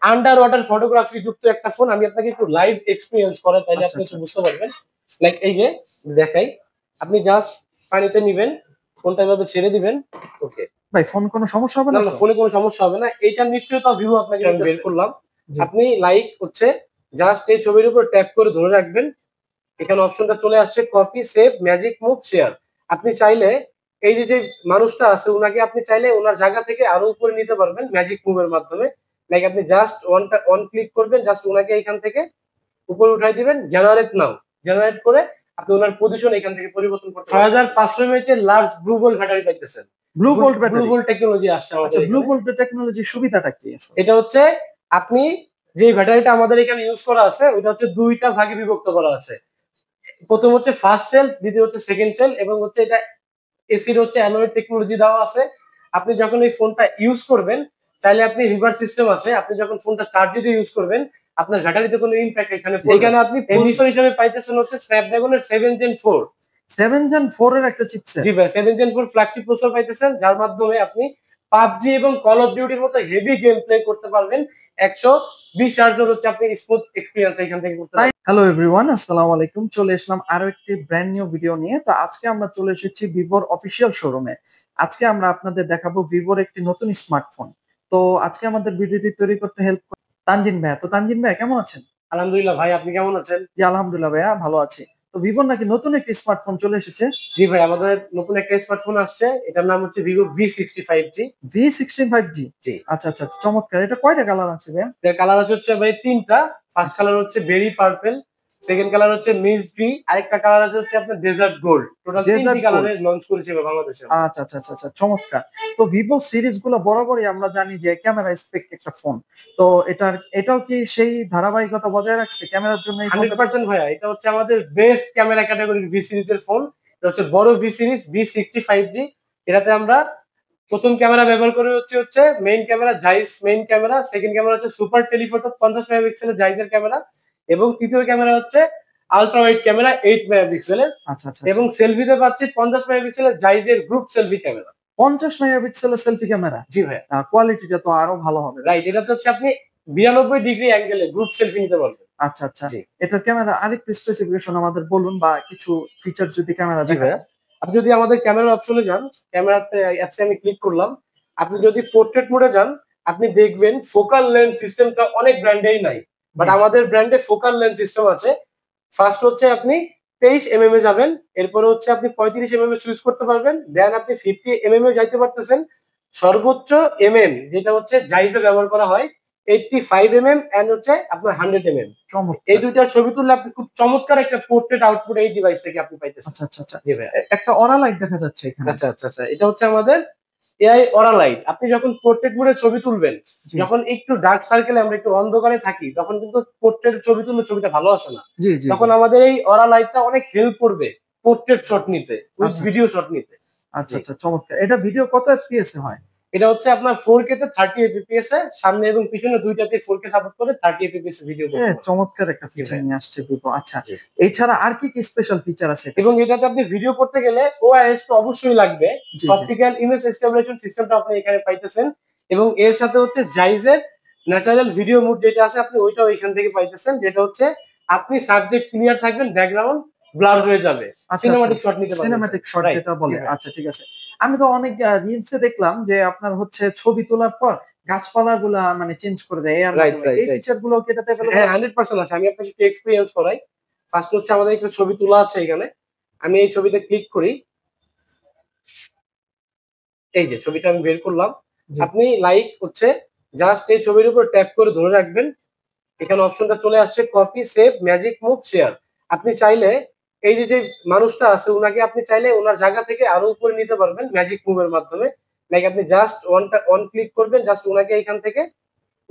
Under water photography যুক্ত একটা phone. আমি আপনাকে একটু লাইভ এক্সপেরিয়েন্স করাই, তাহলে আপনি একটু বুঝতে পারবেন। লাইক এই যে দেখাই, আপনি জাস্ট পানিতে নিবেন, ফোনটা এভাবে ছেড়ে দিবেন। ওকে ভাই, ফোন কোনো সমস্যা হবে না? না, ফোনে কোনো সমস্যা হবে না। এইটা নিশ্চয়ই ভিভো আপনাকে আমি বের করলাম। আপনি লাইক হচ্ছে জাস্ট এই ছবির উপর ট্যাপ করে ধরে রাখবেন। এখানে অপশনটা চলে আসছে copy, save, magic move, share. আপনি চাইলে এই যে মানুষটা আছে উনাকে আপনি চাইলে ওনার জায়গা থেকে আরো উপরে নিতে পারবেন ম্যাজিক মুভের মাধ্যমে। লাইক আপনি জাস্ট ওয়ান ক্লিক করবেন, জাস্ট ওনাকে এখান থেকে উপরে উঠাই দিবেন, জেনারেট নাও। জেনারেট করে আপনি ওনার পজিশন এখান থেকে পরিবর্তন করতে 6500 mAh এর লার্জ ব্লু বোল্ট ব্যাটারি পাইতেছেন। Blue bolt battery, blue bolt technology আসছে আমাদের। আচ্ছা, ব্লু বোল্ট টেকনোলজির সুবিধাটা কি? এটা হচ্ছে আপনি যে ব্যাটারিটা আমাদের এখানে ইউজ করা আছে ওটা হচ্ছে দুইটা ভাগে বিভক্ত করা আছে। প্রথম হচ্ছে ফার্স্ট সেল, দ্বিতীয় হচ্ছে সেকেন্ড সেল, এবং হচ্ছে এটা এসির হচ্ছে অ্যানোয়েড টেকনোলজি দেওয়া আছে। আপনি যখন এই ফোনটা ইউজ করবেন, চাইলে আপনি রিভার্স সিস্টেম আছে, আপনি যখন ফোনটা চার্জে দিয়ে ইউজ করবেন আপনার ব্যাটারিতে কোনো ইমপ্যাক্ট এখানে আপনি পজিশন হিসেবে পাইতেছেন হচ্ছে স্ন্যাপড্রাগনের 7 Gen 4 7 Gen 4 এর একটা চিপসেট। জি ভাই, 7 Gen 4 ফ্ল্যাগশিপ প্রসেসর পাইতেছেন, যার মাধ্যমে আপনি পাবজি এবং কল অফ ডিউটির মতো হেভি গেম প্লে করতে পারবেন। 120 হার্টজ হচ্ছে আপনি স্মুথ এক্সপেরিয়েন্স এখান থেকে করতে পারবেন। হ্যালো এভরিওয়ান, আসসালামু আলাইকুম। চলে আসলাম আরো একটি ব্র্যান্ড নিউ ভিডিও নিয়ে। তো আজকে আমরা চলে এসেছি ভিভোর অফিসিয়াল শোরুমে। আজকে আমরা আপনাদের দেখাবো ভিভোর একটি নতুন স্মার্টফোন। তো আজকে আমাদের ভিডিওটি তৈরি করতে হেল্প করে তানজিন ভাইয়া। তো তানজিন ভাইয়া কেমন আছেন? আলহামদুলিল্লাহ ভাই, আপনি কেমন আছেন? জি আলহামদুলিল্লাহ ভাইয়া, ভালো আছি। তো ভিভোর নাকি নতুন একটি স্মার্টফোন চলে এসেছে? জি ভাই, আমাদের নতুন একটা স্মার্টফোন আসছে, এটার নাম হচ্ছে ভিভো V65G। V65G, জি আচ্ছা আচ্ছা, চমৎকার। এটা কয়টা কালার আছে ভাইয়া? এর কালার হচ্ছে ভাই তিনটা। ফার্স্ট কালার হচ্ছে বেরি পার্পল, সেকেন্ড কালার হচ্ছে মিস ব্রি, আরেকটা কালার আছে হচ্ছে আপনার ডেজার্ট গোল্ড। টোটাল তিনটি কালারে লঞ্চ করেছে বাংলাদেশে। আচ্ছা আচ্ছা আচ্ছা আচ্ছা, চমৎকার। তো ভিভো সিরিজ গুলো বরাবরই আমরা জানি যে ক্যামেরা স্পেক একটা ফোন। তো এটাও কি সেই ধারাবাহিকতা বজায় রাখছে ক্যামেরার জন্য? 100% ভাইয়া, এটা হচ্ছে আমাদের বেস্ট ক্যামেরা ক্যাটাগরির ভি সিরিজের ফোন। এটা হচ্ছে বড় ভি সিরিজ V65G। এটাতে আমরা প্রথম ক্যামেরা ব্যবহার করে হচ্ছে main camera জাইস main camera, second camera হচ্ছে সুপার টেলিফোটো 50 মেগাপিক্সেলের জাইসের ক্যামেরা, এবং তৃতীয় ক্যামেরা হচ্ছে আলট্রা ওয়াইড ক্যামেরা 8 মেগাপিক্সেলের। আচ্ছা আচ্ছা, এবং সেলফিতে পাচ্ছি 50 মেগাপিক্সেলের জাইসের গ্রুপ সেলফি ক্যামেরা। 50 মেগাপিক্সেলের সেলফি ক্যামেরা? জি ভাই, কোয়ালিটিটা তো আরো ভালো হবে। রাইট, এটা তো হচ্ছে আপনি 92 ডিগ্রি অ্যাঙ্গেলে গ্রুপ সেলফি নিতে পারবেন। আচ্ছা আচ্ছা, এটার ক্যামেরা আরেকটু স্পেসিফিকেশন আমাদের বলুন, বা কিছু ফিচার যদি ক্যামেরা দেখেন। আপনি যদি আমাদের ক্যামেরা অপশনে যান, ক্যামেরাতে অ্যাপসে আমি ক্লিক করলাম, আপনি যদি পোর্ট্রেট মোডে যান আপনি দেখবেন ফোকাল লেন্থ সিস্টেমটা অনেক ব্র্যান্ডেই নাই, বাট আমাদের ব্র্যান্ডে ফোকাল লেন্থ সিস্টেম আছে। ফার্স্ট হচ্ছে আপনি 23 mm এ যাবেন, এরপরে হচ্ছে আপনি 35 mm এ সুইচ করতে পারবেন, দেন আপনি 50 mm এ যাইতে পারতেছেন। সর্বোচ্চ যেটা হচ্ছে জাইজে ব্যবহার করা হয় 85 mm এন্ড হচ্ছে আপনার 100 mm। এই দুইটা ছবি তুললে আপনি খুব চমৎকার একটা পোর্ট্রেট আউটপুট এই ডিভাইস থেকে আপনি পাইতেছেন। আচ্ছা আচ্ছা আচ্ছা, একটা অরা লাইট দেখা যাচ্ছে এখানে। আচ্ছা আচ্ছা আচ্ছা, এটা হচ্ছে আমাদের এআই অরা লাইট। আপনি যখন পোর্ট্রেট মোডে ছবি তুলবেন, যখন একটু ডার্ক সার্কেলে আমরা একটু অন্ধকারে থাকি, তখন কিন্তু পোর্ট্রেট ছবি তুললে ছবিটা ভালো আসে না। তখন আমাদের এই অরা লাইটটা অনেক হেল্প করবে পোর্ট্রেট শট নিতে, উইথ ভিডিও শট নিতে। আচ্ছা আচ্ছা, চমৎকার। এটা ভিডিও কত এফপিএস এ হয়? এটা হচ্ছে আপনার 4K তে 30 fps এ, সামনে এবং পিছনে দুইটাতে 4K সাপোর্ট করে 30 fps এ ভিডিও করতে পারবেন। চমৎকার একটা ফিচার নিয়ে আসছে ভিভো। আচ্ছা, এছাড়া আর কি কি স্পেশাল ফিচার আছে? এবং এটাতে আপনি ভিডিও করতে গেলে ওআইএস তো অবশ্যই লাগবে। অপটিক্যাল ইমেজ স্টেবিলাইজেশন সিস্টেমটা আপনি এখানে পাইতেছেন, এবং এর সাথে হচ্ছে জাইজের ন্যাচারাল ভিডিও মোড যেটা আছে আপনি ওইটাও এখান থেকে পাইতেছেন, যেটা হচ্ছে আপনি সাবজেক্ট ক্লিয়ার থাকবেন, ব্যাকগ্রাউন্ড ব্লার হয়ে যাবে, সিনেম্যাটিক শট নিতে পারবেন। সিনেম্যাটিক শট যেটা বলে, আচ্ছা ঠিক আছে। আমি তো অনেক রিলসে দেখলাম যে আপনার হচ্ছে ছবি তোলার পর গাছপালা গুলা মানে চেঞ্জ করে দেয়, এই ফিচার গুলো কি এটাতে अवेलेबल? হ্যাঁ, 100% আছে। আমি আপনাকে একটু এক্সপেরিয়েন্স করাই। ফার্স্ট হচ্ছে আমাদের একটা ছবি তোলা আছে এখানে, আমি এই ছবিতে ক্লিক করি, এই যে ছবিটা আমি বের করলাম। আপনি লাইক হচ্ছে জাস্ট এই ছবির উপর ট্যাপ করে ধরে রাখবেন, এখানে অপশনটা চলে আসছে copy, save, magic move, share. আপনি চাইলে এই যে মানুষটা আছে উনাকে আপনি চাইলে ওনার জায়গা থেকে আরো উপরে নিতে পারবেন ম্যাজিক মুভের মাধ্যমে। লাইক আপনি জাস্ট ওয়ান ক্লিক করবেন, জাস্ট ওনাকে এখান থেকে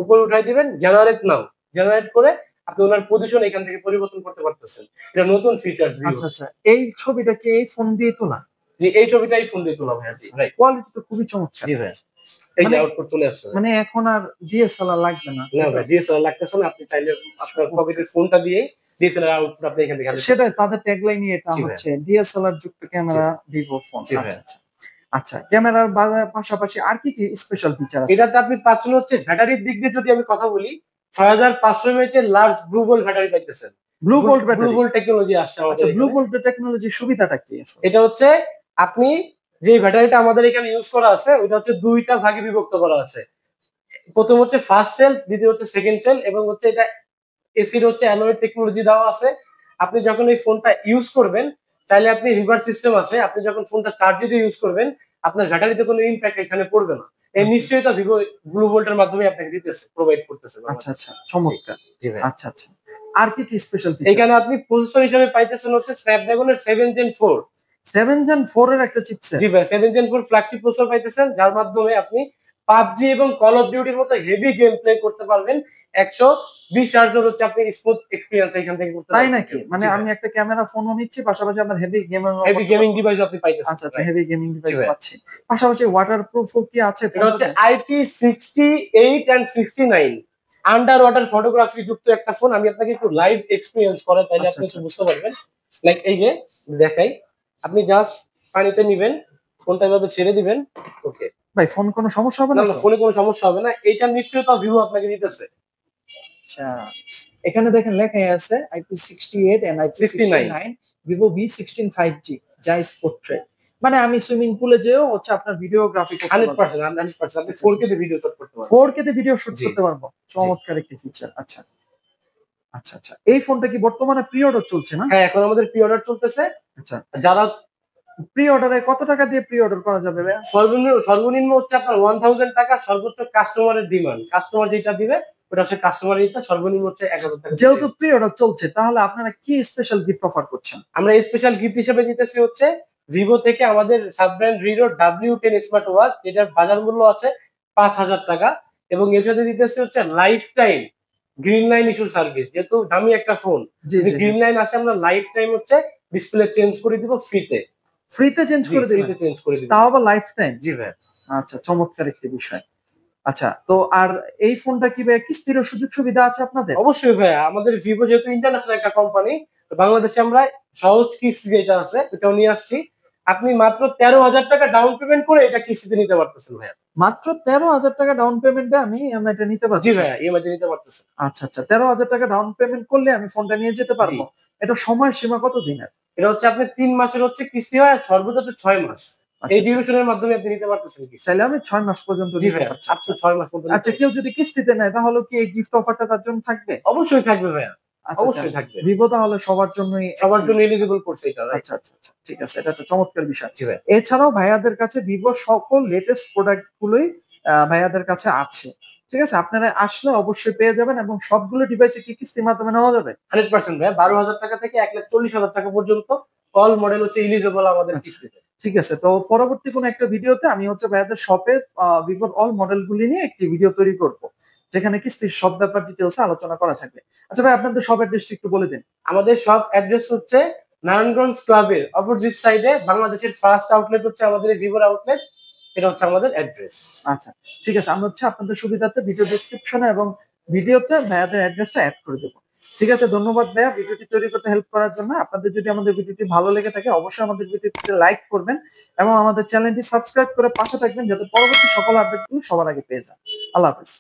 উপরে উঠাই দিবেন, জেনারেট নাও। জেনারেট করে আপনি ওনার পজিশন এখান থেকে পরিবর্তন করতে পারতেছেন। এটা নতুন ফিচারস। আচ্ছা আচ্ছা, এই ছবিটা কি এই ফোন দিয়ে তোলা? জি, এই ছবিটাই ফোন দিয়ে তোলা ভাই। রাইট, কোয়ালিটি তো খুবই চমৎকার। জি ভাই, এই যে আউটপুট চলে আসছে। মানে এখন আর ডিএসএলআর লাগবে না? না ভাই, ডিএসএলআর লাগতেছে না। আপনি চাইলে আপনার পকেটের ফোনটা দিয়ে ডিএসএলআর আউটপুট আপনি এখান থেকে। সেটাই তাদের ট্যাগলাইনই এটা হচ্ছে ডিএসএলআর যুক্ত ক্যামেরা ভিভো ফোন। আচ্ছা আচ্ছা, আচ্ছা, ক্যামেরার পাশাপাশি আর কি স্পেশাল ফিচার আছে? এটাতে আপনি পাচ্ছেন হচ্ছে ব্যাটারির দিক দিয়ে যদি আমি কথা বলি 6500 mAh এর লার্জ ব্লু বোল্ট ব্যাটারি পাইতেছেন। Blue volt blue battery. Bolt technology আসছে আচ্ছা, আমাদের ব্লু এখানে। ভোল্ট টেকনোলজির সুবিধাটা কি আসলে? এটা হচ্ছে আপনি যে ব্যাটারিটা আমাদের এখানে ইউজ করা আছে ওইটা হচ্ছে ২ টা ভাগে বিভক্ত করা আছে। ১ম হচ্ছে ফার্স্ট সেল, দ্বিতীয় হচ্ছে সেকেন্ড সেল এবং হচ্ছে এটা এসির হচ্ছে অ্যানোয়েড টেকনোলজি দেওয়া আছে। আপনি যখন এই ফোনটা ইউজ করবেন, চাইলে আপনি রিভার্স সিস্টেম আছে। আপনি যখন ফোনটা চার্জে দিয়ে ইউজ করবেন, আপনার ব্যাটারিতে কোনো ইমপ্যাক্ট এখানে পড়বে না। এই আচ্ছা, নিশ্চয়তা ভিভো ব্লু ভোল্ট এর মাধ্যমে আপনাকে দিতেছে, প্রোভাইড করতেছে আচ্ছা, বাংলাদেশে। আচ্ছা, জি, চমৎকার। জি ভাই। আচ্ছা, আচ্ছা। আর কি স্পেশাল ফিচার এখানে আছে? আপনি প্রসেসর হিসেবে পাইতেছেন হচ্ছে Snapdragon এর 7 Gen 4। 7 Gen 4 এর একটা চিপসেট। জি ভাই, 7 Gen 4 ফ্ল্যাগশিপ প্রসেসর পাইতেছেন, যার মাধ্যমে আপনি PUBG এবং কল অফ ডিউটির মতো হেভি গেম প্লে করতে পারবেন। ১২০ হার্জ হচ্ছে আপনি স্মুথ এক্সপেরিয়েন্স এখান থেকে করতে তাই পারবেন। নাকি? মানে জি ভাই। আমি একটা ক্যামেরা ফোনও নিচ্ছি, পাশাপাশি আপনার হেভি গেমিংও হেভি করতে গেমিং পারবো। ডিভাইস আপনি পাইতেছেন আচ্ছা, আচ্ছা, রাইট। হেভি গেমিং জি ডিভাইসও ভাই। পাচ্ছি। পাশাপাশি ওয়াটারপ্রুফ ও কি আছে এটা হচ্ছে ফোনটাতে? IP68 and 69 under water photography যুক্ত একটা ফোন। আমি আপনাকে একটু লাইভ এক্সপেরিয়েন্স করাই, তাইলে আচ্ছা, আপনি আচ্ছা, একটু আচ্ছা। বুঝতে পারবেন। লাইক এই যে দেখাই, আপনি জাস্ট পানিতে নিবেন, ফোনটা এভাবে ছেড়ে দিবেন। ওকে। ভাই ফোন কোনো সমস্যা হবে না, না না তো? ফোনে কোনো সমস্যা হবে না। এইটার নিশ্চয়তা ভিভো আপনাকে দিতেছে। আচ্ছা। এখানে দেখেন লেখাই আছে IP68 and 69 IP69 Vivo V16 5G জাইস portrait. মানে আমি সুইমিং পুলে যেয়েও হচ্ছে আপনার ভিডিওগ্রাফি করতে পারবো। 100% 100% আপনি আচ্ছা, আচ্ছা। 4K তে ভিডিও শুট করতে পারবেন। 4K তে ভিডিও শুট জি, করতে পারবো। জি। চমৎকার একটি ফিচার। আচ্ছা, আচ্ছা, আচ্ছা। এই ফোনটা কি বর্তমানে প্রি অর্ডার চলছে না? হ্যাঁ, এখন আমাদের প্রি অর্ডার চলতেছে। আচ্ছা। যারা প্রি অর্ডারে কত টাকা দিয়ে প্রি অর্ডার করা যাবে ভাইয়া? সর্বনিম্ন হচ্ছে আপনার 1000 টাকা, সর্বোচ্চ কাস্টমারের ডিমান্ড। কাস্টমার যেটা দিবে ওটা হচ্ছে কাস্টমারের ইচ্ছা, সর্বনিম্ন হচ্ছে ১০০০ টাকা দিতে যেহেতু প্রি অর্ডার চলছে তাহলে আপনারা কি স্পেশাল গিফট অফার করছেন? আমরা স্পেশাল গিফট হিসেবে দিতেছি হচ্ছে ভিভো থেকে আমাদের sub brand রিডো W10 smart watch, যেটার বাজার মূল্য আছে ৫০০০ টাকা এবং এর সাথে দিতেছি হচ্ছে life time green line issue service. যেহেতু দামি একটা ফোন, জি, যদি জি, জি। গ্রিন লাইন আসে আমরা লাইফ টাইম হচ্ছে ডিসপ্লে চেঞ্জ করে দিব ফ্রিতে। ফ্রিতে চেঞ্জ জি, করে দিবেন? ফ্রিতে চেঞ্জ করে দিব। তাও আবার লাইফ টাইম? জি ভাই। আচ্ছা, চমৎকার একটি বিষয়। আচ্ছা, তো আর এই ফোনটা কি ভাইয়া কিস্তিরও সুযোগ সুবিধা আছে আপনাদের? অবশ্যই ভাইয়া, আমাদের ভিভো যেহেতু ইন্টারন্যাশনাল একটা কোম্পানি, তো বাংলাদেশে আমরা সহজ কিস্তি যেটা আছে ওটাও নিয়ে আসছি। আপনি মাত্র ১৩,০০০ টাকা ডাউন পেমেন্ট করে এটা কিস্তিতে নিতে পারতেছেন ভাইয়া। মাত্র ১৩,০০০ টাকা ডাউন পেমেন্টে আমি এটা নিতে জি পারছি। ভাইয়া, ইএমআই তে নিতে পারতেছেন। আচ্ছা, আচ্ছা। ১৩,০০০ টাকা ডাউন পেমেন্ট করলে আমি ফোনটা নিয়ে যেতে জি। পারবো। এটা সময় সীমা কতদিনের? এটা হচ্ছে আপনার ৩ মাসের হচ্ছে কিস্তি হয় আর সর্বোচ্চ হচ্ছে ৬ মাস। এই আচ্ছা, আচ্ছা। ডিউরেশন এর মাধ্যমে আপনি নিতে পারতেছেন কিস্তি। চাইলে আমি ৬ মাস পর্যন্ত জি নিতে ভাইয়া, পারছি। আপ টু আচ্ছা। ৬ মাস পর্যন্ত নিতে আচ্ছা, কেউ পারবেন। যদি কিস্তিতে নেয় তাহলেও কি এই গিফট অফারটা তার জন্য থাকবে? অবশ্যই থাকবে ভাইয়া, আচ্ছা, আচ্ছা। অবশ্যই থাকবে। ভিভো তাহলে সবার জন্যই সবার একই। জন্য এলিজিবল আচ্ছা, করছে এটা, রাইট? আচ্ছা, আচ্ছা, আচ্ছা। ঠিক আছে। এটা একটা চমৎকার বিষয়। জি ভাইয়া। এছাড়াও ভাইয়াদের কাছে ভিভোর সকল লেটেস্ট প্রোডাক্ট গুলোই ভাইয়াদের কাছে আছে। ঠিক আছে? আপনারা আসলে অবশ্যই পেয়ে যাবেন এবং সবগুলো ডিভাইসে কি কিস্তির মাধ্যমে নেওয়া যাবে? 100% ভাইয়া, ১২,০০০ টাকা থেকে ১,৪০,০০০ টাকা পর্যন্ত অল মডেল হচ্ছে এলিজিবল আমাদের আচ্ছা। কিস্তিতে। ঠিক আছে। তো পরবর্তী কোনো একটা ভিডিওতে আমি হচ্ছে ভাইয়াদের শপে ভিভোর অল মডেল গুলি নিয়ে একটি ভিডিও তৈরি করব। যেখানে কিস্তির সব ব্যাপার ডিটেইলস এ আলোচনা করা থাকবে। আচ্ছা ভাই আপনাদের শপ অ্যাড্রেসটা একটু বলে দিন। আমাদের শপ অ্যাড্রেস হচ্ছে নারায়ণগঞ্জ ক্লাবের অপোজিট সাইডে বাংলাদেশের ফার্স্ট আউটলেট হচ্ছে আমাদের এই ভিভোর আউটলেট। এটা হচ্ছে আমাদের অ্যাড্রেস। আচ্ছা। ঠিক আছে। আমরা হচ্ছে আপনাদের সুবিধার্থে ভিডিও ডেসক্রিপশনে এবং ভিডিওতে ভাইয়াদের অ্যাড্রেসটা এড করে দেব। ঠিক আছে, ধন্যবাদ ভাইয়া ভিডিওটি তৈরি করতে হেল্প করার জন্য। আপনাদের যদি আমাদের ভিডিওটি ভালো লেগে থাকে অবশ্যই আমাদের ভিডিওটিতে লাইক করবেন এবং আমাদের চ্যানেলটি সাবস্ক্রাইব করে পাশে থাকবেন যাতে পরবর্তী সকল আপডেটগুলো সবার আগে পেয়ে যান। আল্লাহ হাফেজ।